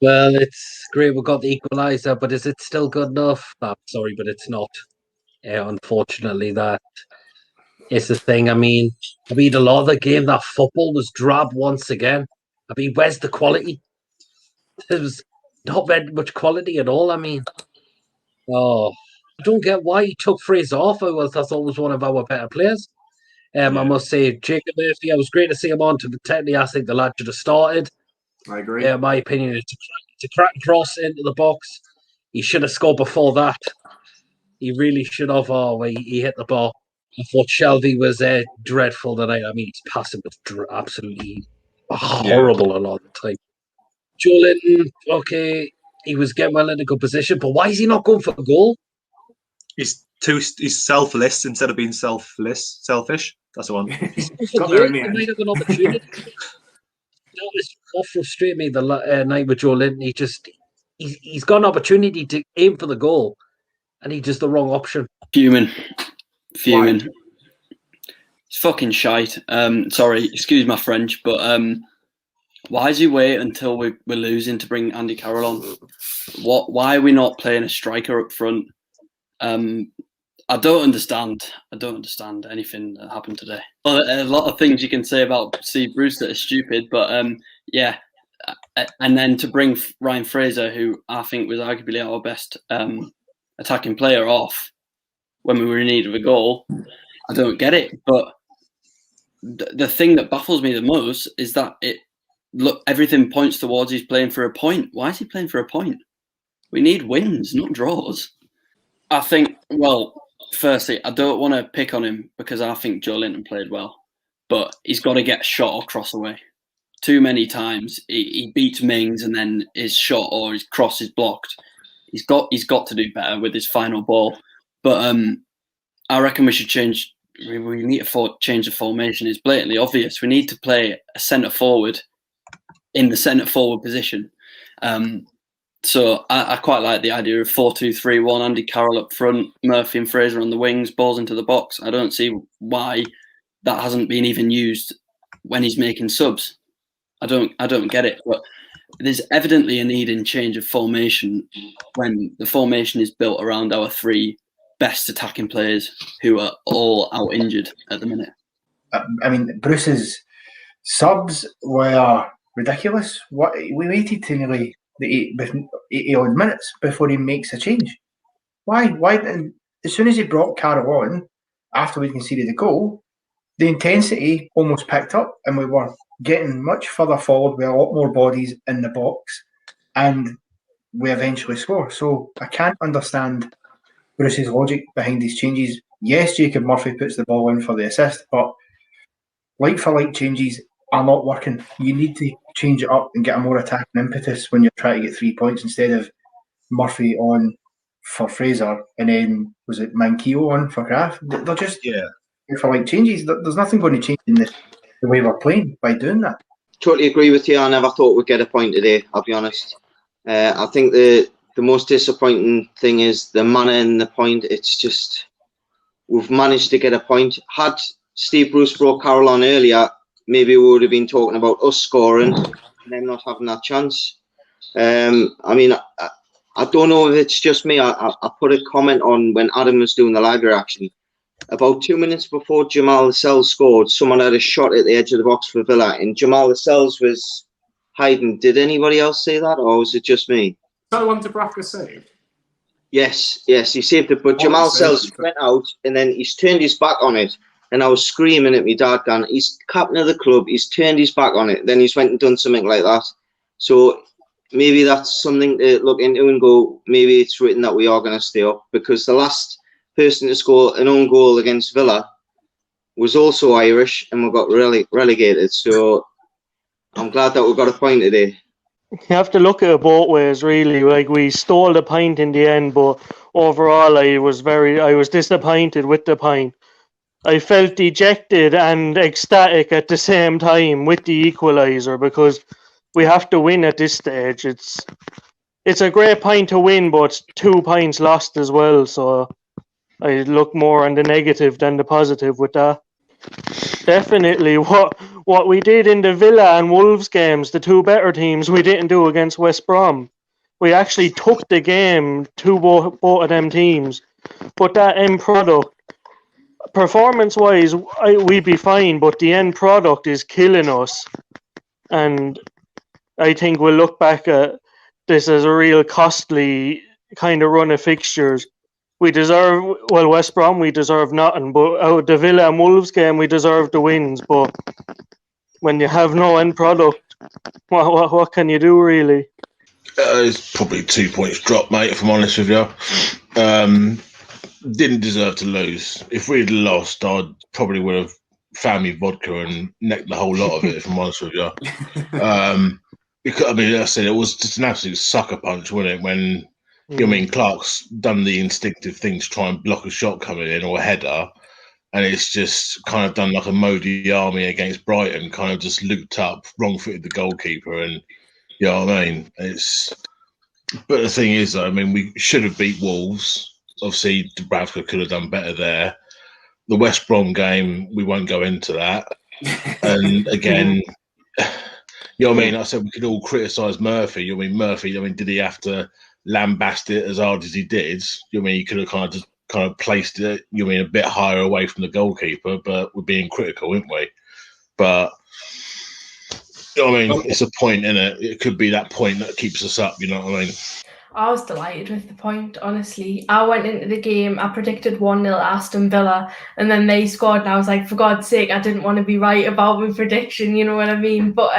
Well, it's great we got the equaliser, but is it still good enough? I'm sorry, but it's not. Unfortunately, that is the thing. I mean, a lot of the game, that football was drab once again. I mean, where's the quality? There was not very much quality at all. I mean, I don't get why he took Fraser off. I thought was one of our better players. I must say, Jacob Murphy, it was great to see him on. Technically, I think the lad should have started. I agree. My opinion, it's a crack cross into the box. He should have scored before that. He really should have. He hit the ball. I thought Shelby was dreadful tonight. I mean, his passing was absolutely horrible a lot of the time. Joe Linton, okay, he was getting well in a good position, but why is he not going for a goal? He's selfless instead of being selfish. That's the one. Got there in the end. He might have an opportunity. That was what frustrated me the night with Joe Linton. He's got an opportunity to aim for the goal, and he just the wrong option. Fuming. It's fucking shite. Sorry, excuse my French, but why does he wait until we're losing to bring Andy Carroll on? Why are we not playing a striker up front? I don't understand anything that happened today. Well, a lot of things you can say about Steve Bruce that are stupid, but yeah. And then to bring Ryan Fraser, who I think was arguably our best attacking player, off when we were in need of a goal, I don't get it. But the thing that baffles me the most is that everything points towards he's playing for a point. Why is he playing for a point? We need wins, not draws. I think, well, firstly, I don't want to pick on him because I think Joe Linton played well, but he's got to get shot or cross away. Too many times he beats Mings and then his shot or his cross is blocked. He's got to do better with his final ball. But I reckon we should change. We need to change the formation. It's blatantly obvious. We need to play a centre forward in the centre forward position. So I quite like the idea of 4-2-3-1, Andy Carroll up front, Murphy and Fraser on the wings, balls into the box. I don't see why that hasn't been even used when he's making subs. I don't get it. But there's evidently a need in change of formation when the formation is built around our three best attacking players who are all out injured at the minute. I mean, Bruce's subs were ridiculous. We waited to nearly the 80 odd minutes before he makes a change. Why? As soon as he brought Carroll on, after we conceded the goal, the intensity almost picked up and we were getting much further forward with a lot more bodies in the box, and we eventually score. So I can't understand Bruce's logic behind these changes. Yes, Jacob Murphy puts the ball in for the assist, but like-for-like changes are not working. You need to change it up and get a more attacking impetus when you're trying to get 3 points instead of Murphy on for Fraser and then, was it Manquillo on for Kraft? They're just like-for-like changes. There's nothing going to change in the way we're playing by doing that. Totally agree with you. I never thought we'd get a point today, I'll be honest. I think the most disappointing thing is the manner in the point. It's just, we've managed to get a point. Had Steve Bruce brought Carroll on earlier, maybe we would have been talking about us scoring and them not having that chance. I mean, I don't know if it's just me. I put a comment on when Adam was doing the live reaction. About 2 minutes before Jamal Lascelles scored, someone had a shot at the edge of the box for Villa, and Jamal Lascelles was hiding. Did anybody else see that, or was it just me? Is that the one Dubravka saved? Yes, he saved it. But Jamal Lascelles went out, and then he's turned his back on it. And I was screaming at my dad, going, he's captain of the club, he's turned his back on it. Then he's went and done something like that. So maybe that's something to look into and go, maybe it's written that we are going to stay up, because the last person to score an own goal against Villa was also Irish and we got relegated. So I'm glad that we got a point today. You have to look at it both ways, really. Like, we stole the pint in the end, but overall I was disappointed with the pint. I felt dejected and ecstatic at the same time with the equaliser, because we have to win at this stage. It's a great point to win, but 2 points lost as well. So I look more on the negative than the positive with that. Definitely, what what we did in the Villa and Wolves games, the two better teams, we didn't do against West Brom. We actually took the game to both of them teams. But that end product, performance-wise, we'd be fine, but the end product is killing us. And I think we'll look back at this as a real costly kind of run of fixtures. We deserve, well, West Brom, we deserve nothing, but out of the Villa and Wolves game, we deserve the wins. But when you have no end product, what can you do, really? It's probably 2 points drop, mate, if I'm honest with you. Didn't deserve to lose. If we'd lost, I probably would have found me vodka and necked the whole lot of it, if I'm honest with you. Because, I mean, like I said, it was just an absolute sucker punch, wasn't it? When, you know what I mean, Clark's done the instinctive thing to try and block a shot coming in or a header, and it's just kind of done like a Modi Army against Brighton, kind of just looped up, wrong-footed the goalkeeper, and you know what I mean? But the thing is, I mean, we should have beat Wolves. Obviously, Dubravka could have done better there. The West Brom game, we won't go into that. And again, you know what I mean? I said we could all criticise Murphy. You know what I mean? Murphy, I mean, did he have to lambast it as hard as he did? You know what I mean? He could have kind of placed it, you know what I mean, a bit higher away from the goalkeeper, but we're being critical, aren't we? But you know what I mean? It's a point, isn't it? It could be that point that keeps us up, you know what I mean? I was delighted with the point, honestly. I went into the game, I predicted 1-0 Aston Villa, and then they scored, and I was like, for God's sake, I didn't want to be right about my prediction, you know what I mean? But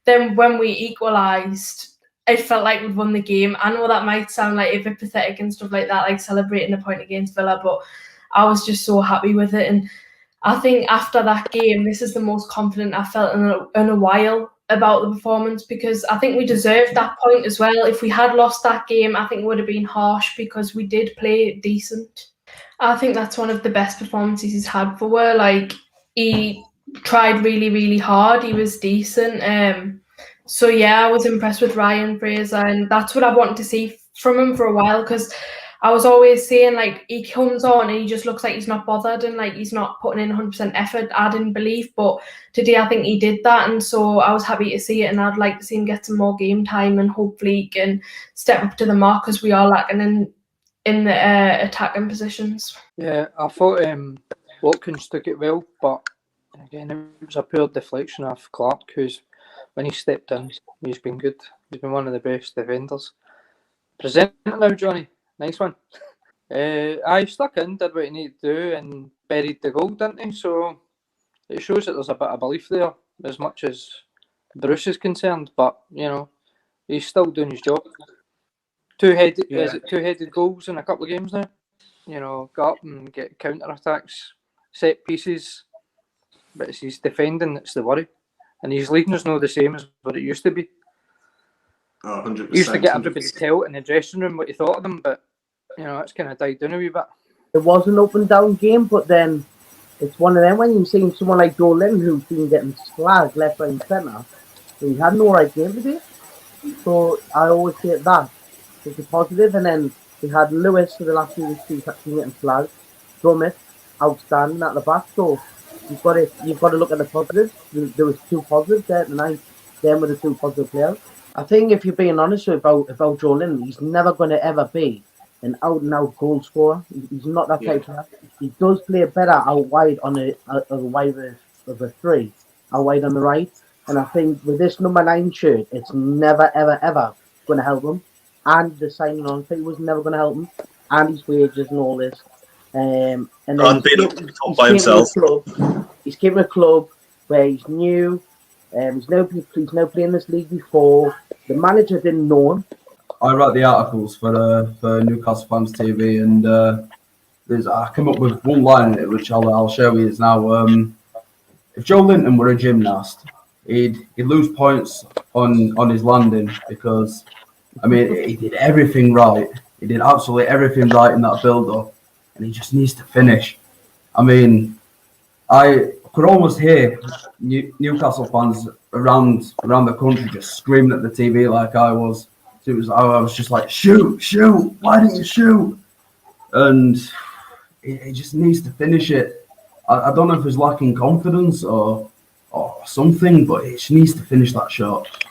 then when we equalised, it felt like we'd won the game. I know that might sound like a bit pathetic and stuff like that, like celebrating a point against Villa, but I was just so happy with it. And I think after that game, this is the most confident I felt in a while about the performance, because I think we deserved that point as well. If we had lost that game, I think it would have been harsh because we did play decent. I think that's one of the best performances he's had for Wales. Like, he tried really, really hard. He was decent. So yeah, I was impressed with Ryan Fraser, and that's what I wanted to see from him for a while, because I was always saying, like, he comes on and he just looks like he's not bothered and like he's not putting in 100% effort. I didn't believe, but today I think he did that, and so I was happy to see it, and I'd like to see him get some more game time and hopefully he can step up to the mark, because we are lacking in the attacking positions. Yeah, I thought Watkins took it well, but again, it was a poor deflection of Clark, who's, when he stepped in, he's been good. He's been one of the best defenders. Present it now, Johnny. Nice one. I stuck in, did what he needed to do, and buried the goal, didn't he? So it shows that there's a bit of belief there, as much as Bruce is concerned. But you know, he's still doing his job. Two-headed goals in a couple of games now. You know, go up and get counter attacks, set pieces. But it's his defending that's the worry, and his leading is not the same as what it used to be. 100%. He used to get everybody to tell in the dressing room what he thought of them, but you know, it's kind of died down a wee bit. It was an up and down game, but then it's one of them when you're seeing someone like Joe Lynn who's been getting slagged left, right, and centre. So he had no right game today. So I always say that it's a positive. And then we had Lewis for the last few weeks who's been getting slagged. Drummett, outstanding at the back. So you've got to look at the positives. There was two positives there tonight. Them were the two positive players. I think if you're being honest about Joe Lynn, he's never going to ever be an out-and-out goal scorer. He's not that type of player. He does play better out wide on a wide of a three, out wide on the right. And I think with this number 9 shirt, it's never, ever, ever going to help him. And the signing on fee was never going to help him. And his wages and all this. And then he's came to a club where he's new. He's never played in this league before. The manager didn't know him. I write the articles for Newcastle Fans TV, and I came up with one line in it, which I'll share with you now. If Joe Linton were a gymnast, he'd lose points on his landing, because I mean, he did everything right. He did absolutely everything right in that build-up, and he just needs to finish. I mean, I could almost hear Newcastle fans around the country just screaming at the TV like I was. I was just like, shoot, why didn't you shoot? And he just needs to finish it. I don't know if he's lacking confidence or something, but he needs to finish that shot.